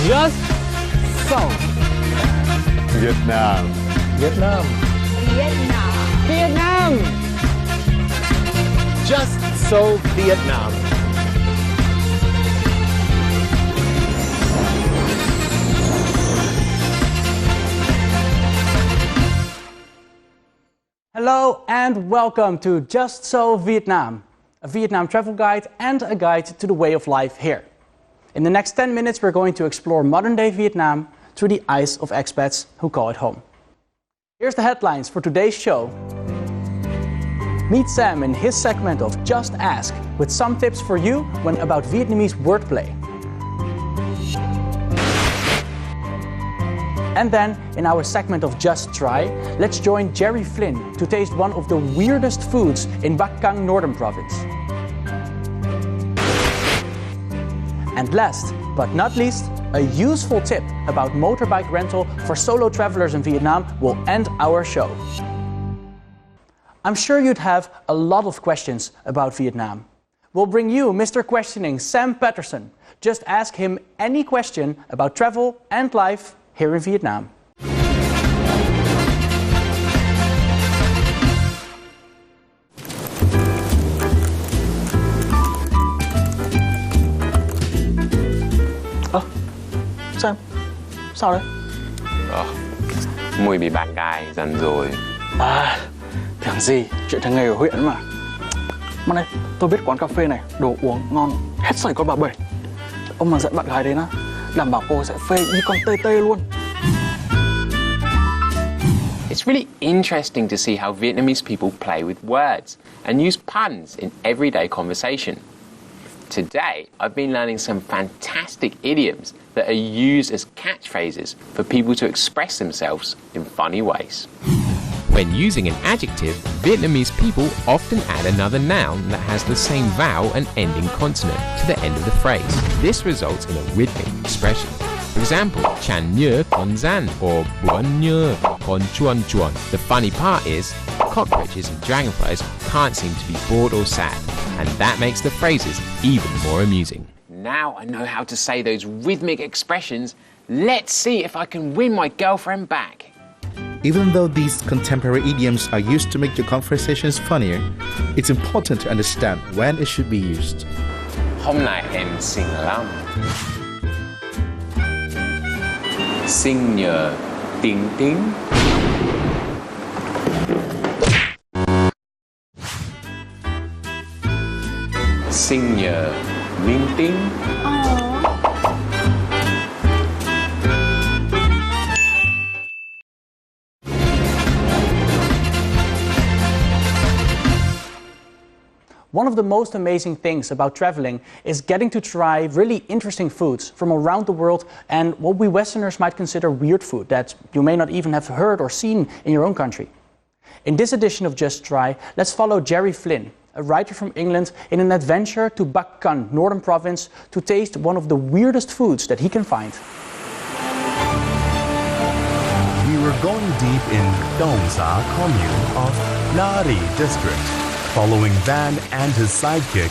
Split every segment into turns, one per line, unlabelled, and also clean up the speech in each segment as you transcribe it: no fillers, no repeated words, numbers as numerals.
Just so.
Vietnam.
Vietnam.
Vietnam.
Vietnam.
Just so Vietnam.
Hello and welcome to Just So Vietnam, a Vietnam travel guide and a guide to the way of life here. In the next 10 minutes we're going to explore modern-day Vietnam through the eyes of expats who call it home. Here's the headlines for today's show. Meet Sam in his segment of Just Ask with some tips for you when about Vietnamese wordplay. And then, in our segment of Just Try, let's join Jerry Flynn to taste one of the weirdest foods in Bac Cang Northern Province. And last but not least, a useful tip about motorbike rental for solo travelers in Vietnam will end our show. I'm sure you'd have a lot of questions about Vietnam. We'll bring you Mr. Questioning Sam Patterson. Just ask him any question about travel and life here in Vietnam.
Sam, sao đấy?
Mùi bị bạn gái dần rồi.
À, tưởng gì, chuyện thường ngày ở huyện mà. Mà này, tôi biết quán cà phê này, đồ uống ngon, hết sảy con bà Bảy. Ông mà dẫn bạn gái đến á, đảm bảo cô sẽ phê như con tê tê luôn.
It's really interesting to see how Vietnamese people play with words and use puns in everyday conversation. Today, I've been learning some fantastic idioms that are used as catchphrases for people to express themselves in funny ways.
When using an adjective, Vietnamese people often add another noun that has the same vowel and ending consonant to the end of the phrase. This results in a rhythmic expression. For example, chan nhớ con gian or buon nhớ con chuan chuan. The funny part is, cockroaches and dragonflies can't seem to be bored or sad, and that makes the phrases even more amusing.
Now I know how to say those rhythmic expressions. Let's see if I can win my girlfriend back.
Even though these contemporary idioms are used to make your conversations funnier, it's important to understand when it should be used.
Hôm nay em xinh lắm. Xinh nhờ tiếng tiếng. Xinh nhờ minh tiếng.
One of the most amazing things about traveling is getting to try really interesting foods from around the world and what we Westerners might consider weird food that you may not even have heard or seen in your own country. In this edition of Just Try, let's follow Jerry Flynn, a writer from England, in an adventure to Bac Cang Northern Province to taste one of the weirdest foods that he can find.
We were going deep in Dong Sa commune of Nari district, following Van and his sidekick,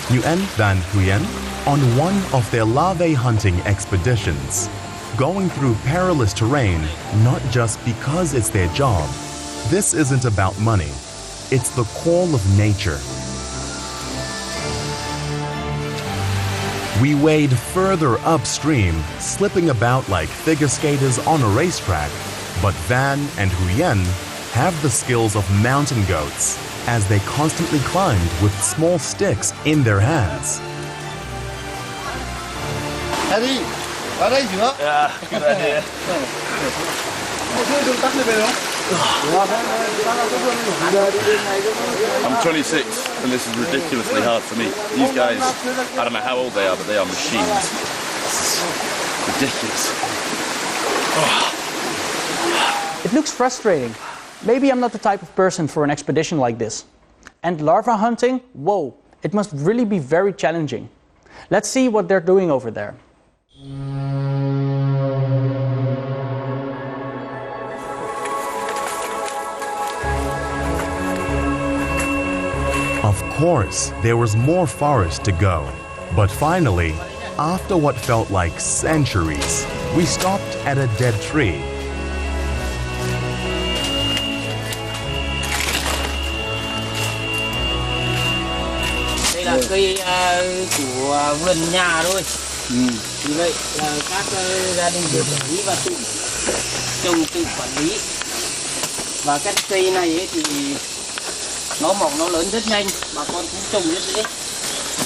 Nguyen Van Huyen, on one of their larvae hunting expeditions. Going through perilous terrain, not just because it's their job. This isn't about money. It's the call of nature. We wade further upstream, slipping about like figure skaters on a racetrack, but Van and Huyen have the skills of mountain goats, as they constantly climbed with small sticks in their hands.
Eddie, vào đây giữa.
Yeah, good idea.
I'm 26 and this is ridiculously hard for me. These guys, I don't know how old they are, but they are machines. This is ridiculous.
It looks frustrating. Maybe I'm not the type of person for an expedition like this. And larva hunting? Whoa, it must really be very challenging. Let's see what they're doing over there.
Of course, there was more forest to go, but finally, after what felt like centuries, we stopped at a dead tree.
Đây là cây của vườn nhà thôi. Vì vậy là các gia đình được quản lý và tự trồng tự quản lý. Và cái cây này ấy thì nó mọc nó lớn rất nhanh, bà con cũng trồng rất dễ.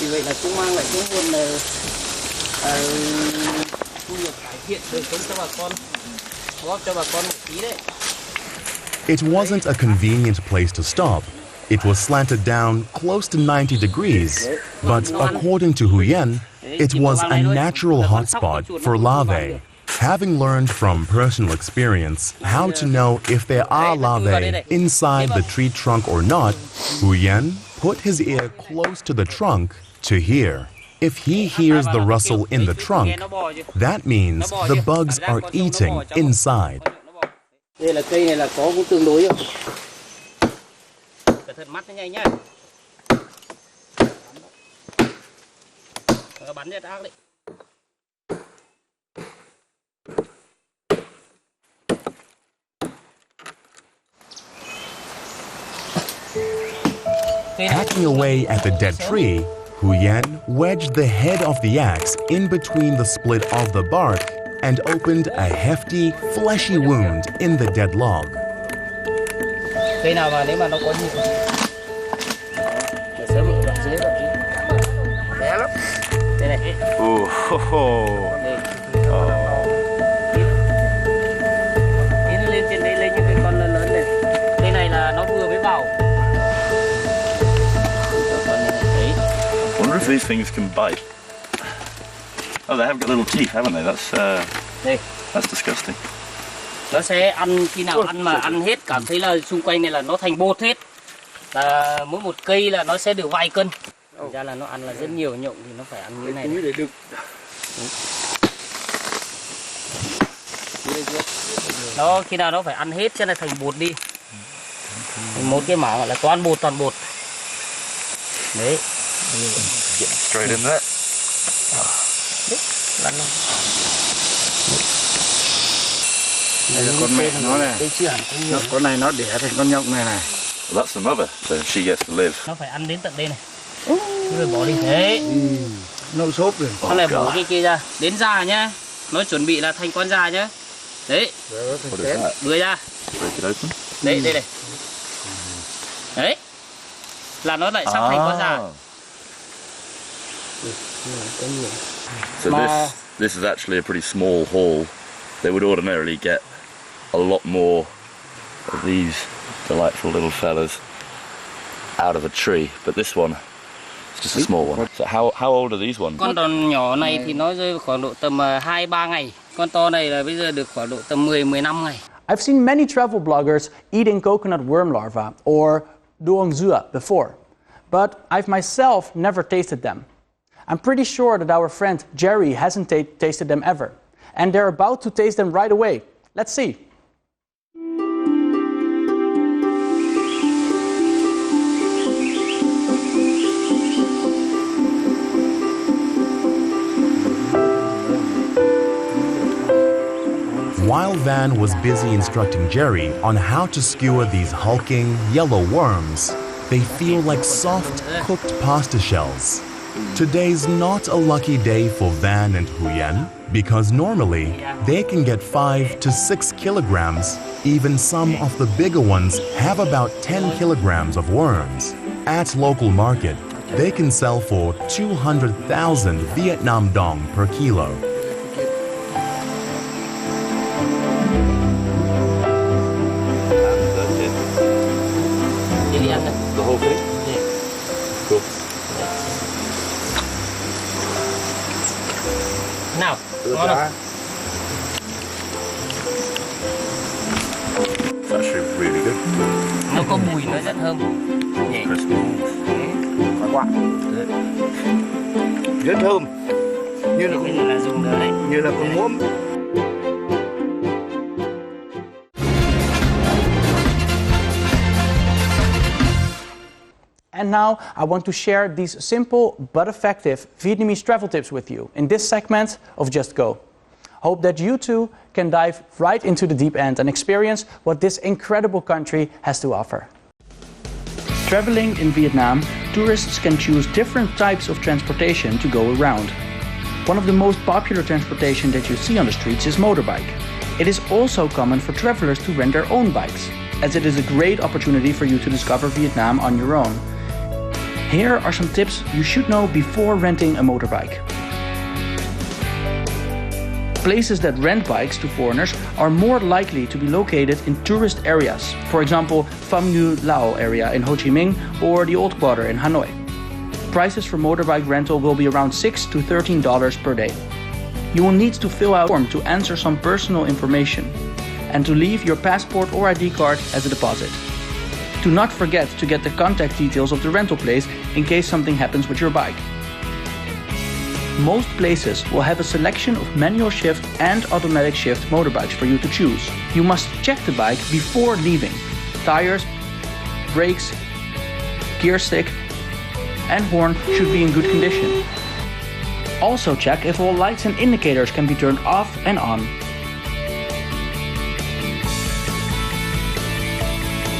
Vì vậy là cũng mang lại cái nguồn thu nhập cải thiện đời sống cho bà con, góp cho bà con một tí đấy.
It wasn't a convenient place to stop. It was slanted down close to 90 degrees, but according to Huyen, it was a natural hotspot for larvae. Having learned from personal experience how to know if there are larvae inside the tree trunk or not, Huyen put his ear close to the trunk to hear. If he hears the rustle in the trunk, that means the bugs are eating inside.
Đây là cây này là có cũng tương đối rồi. Cẩn thận mắt nó nhanh nhá. Bắn rất ác đấy.
Hacking away at the dead tree, Huyen wedged the head of the axe in between the split of the bark and opened a hefty, fleshy wound in the dead log.
Cây nào mà nếu mà nó có gì để sớm đoạn dưới đoạn dưới bé lắm. Đây này. Tiến lên trên đây lên những cái con lớn này. Cây này là nó vừa mới vào.
I wonder if these things can bite. Oh, they have got little teeth, haven't they? That's disgusting.
Nó sẽ ăn khi nào ăn mà ăn hết cảm thấy là xung quanh này là nó thành bột hết. Là mỗi một cây là nó sẽ được vài cân. Thực ra là nó ăn là rất nhiều nhộng thì nó phải ăn như này. Nó khi nào nó phải ăn hết cho nên thành bột đi. Một cái mảng gọi là toàn bột. Đấy.
Get straight in there.
Lăn luôn.
Đây là con mẹ nó này. Con này nó đẻ thành con nhộng này này.
Well, that's the mother, so she gets to live.
Nó phải ăn đến tận đây này. Rồi bỏ đi. Đấy.
Nâu xốp rồi.
Nó lại bỏ cái kia ra. Đến già nhá. Nó chuẩn bị là thành con già nhá. Đấy. Đưa ra. Đấy, đây này. Đấy. Là nó lại sắp thành con già.
So this is actually a pretty small haul. They would ordinarily get a lot more of these delightful little fellas out of a tree, but this one is just a small one. So how old are these ones?
Con đòn nhỏ này thì nó rơi khoảng độ tầm 2-3 ngày. Con to này là bây giờ được khoảng độ tầm 10-15 ngày.
I've seen many travel bloggers eating coconut worm larvae or doong zua before, but I've myself never tasted them. I'm pretty sure that our friend Jerry hasn't tasted them ever, and they're about to taste them right away. Let's see.
While Van was busy instructing Jerry on how to skewer these hulking, yellow worms, they feel like soft, cooked pasta shells. Today's not a lucky day for Van and Huyen because normally they can get 5 to 6 kilograms. Even some of the bigger ones have about 10 kilograms of worms. At local market, they can sell for 200,000 Vietnam dong per kilo.
The whole thing?
Yeah.
Cool.
Nào, ngon không?
It's actually really good.
Nó có mùi, nó rất thơm. Nhẹ.
Crispy.
Quá. Rất thơm. Như
là dùng được đấy.
Như là con muỗng.
And now I want to share these simple but effective Vietnamese travel tips with you in this segment of Just Go. Hope that you too can dive right into the deep end and experience what this incredible country has to offer. Traveling in Vietnam, tourists can choose different types of transportation to go around. One of the most popular transportation that you see on the streets is motorbike. It is also common for travelers to rent their own bikes, as it is a great opportunity for you to discover Vietnam on your own. Here are some tips you should know before renting a motorbike. Places that rent bikes to foreigners are more likely to be located in tourist areas. For example, Pham Ngu Lao area in Ho Chi Minh or the Old Quarter in Hanoi. Prices for motorbike rental will be around $6 to $13 per day. You will need to fill out a form to answer some personal information and to leave your passport or ID card as a deposit. Do not forget to get the contact details of the rental place in case something happens with your bike. Most places will have a selection of manual shift and automatic shift motorbikes for you to choose. You must check the bike before leaving. Tires, brakes, gear stick and horn should be in good condition. Also check if all lights and indicators can be turned off and on.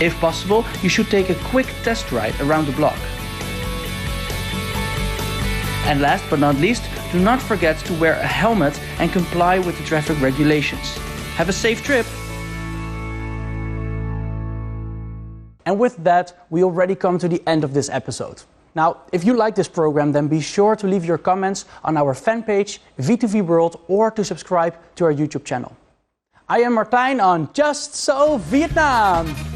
If possible, you should take a quick test ride around the block. And last but not least, do not forget to wear a helmet and comply with the traffic regulations. Have a safe trip! And with that, we already come to the end of this episode. Now, if you like this program, then be sure to leave your comments on our fan page, VTV World, or to subscribe to our YouTube channel. I am Martijn on Just So Vietnam!